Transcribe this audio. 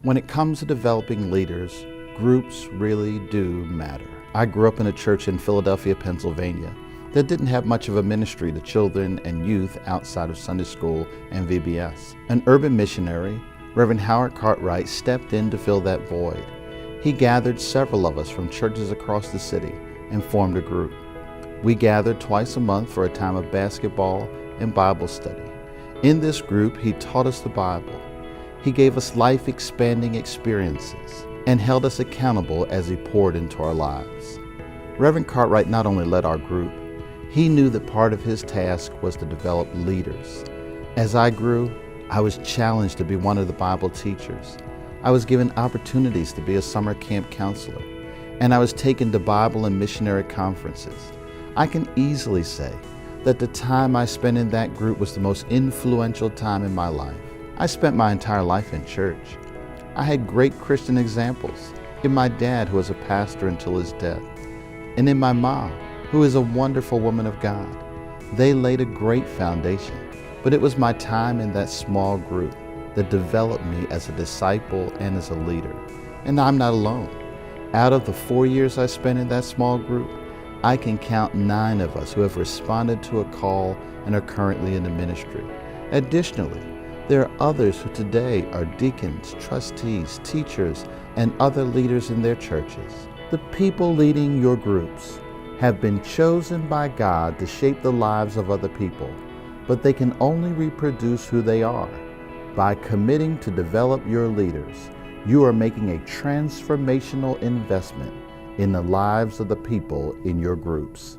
When it comes to developing leaders, groups really do matter. I grew up in a church in Philadelphia, Pennsylvania that didn't have much of a ministry to children and youth outside of Sunday school and VBS. An urban missionary, Reverend Howard Cartwright, stepped in to fill that void. He gathered several of us from churches across the city and formed a group. We gathered twice a month for a time of basketball and Bible study. In this group, he taught us the Bible. He gave us life-expanding experiences and held us accountable as he poured into our lives. Reverend Cartwright not only led our group, he knew that part of his task was to develop leaders. As I grew, I was challenged to be one of the Bible teachers. I was given opportunities to be a summer camp counselor, and I was taken to Bible and missionary conferences. I can easily say that the time I spent in that group was the most influential time in my life. I spent my entire life in church. I had great Christian examples in my dad, who was a pastor until his death, and in my mom, who is a wonderful woman of God. They laid a great foundation, but it was my time in that small group that developed me as a disciple and as a leader. And I'm not alone. Out of the 4 years I spent in that small group, I can count 9 of us who have responded to a call and are currently in the ministry. Additionally, there are others who today are deacons, trustees, teachers, and other leaders in their churches. The people leading your groups have been chosen by God to shape the lives of other people, but they can only reproduce who they are. By committing to develop your leaders, you are making a transformational investment in the lives of the people in your groups.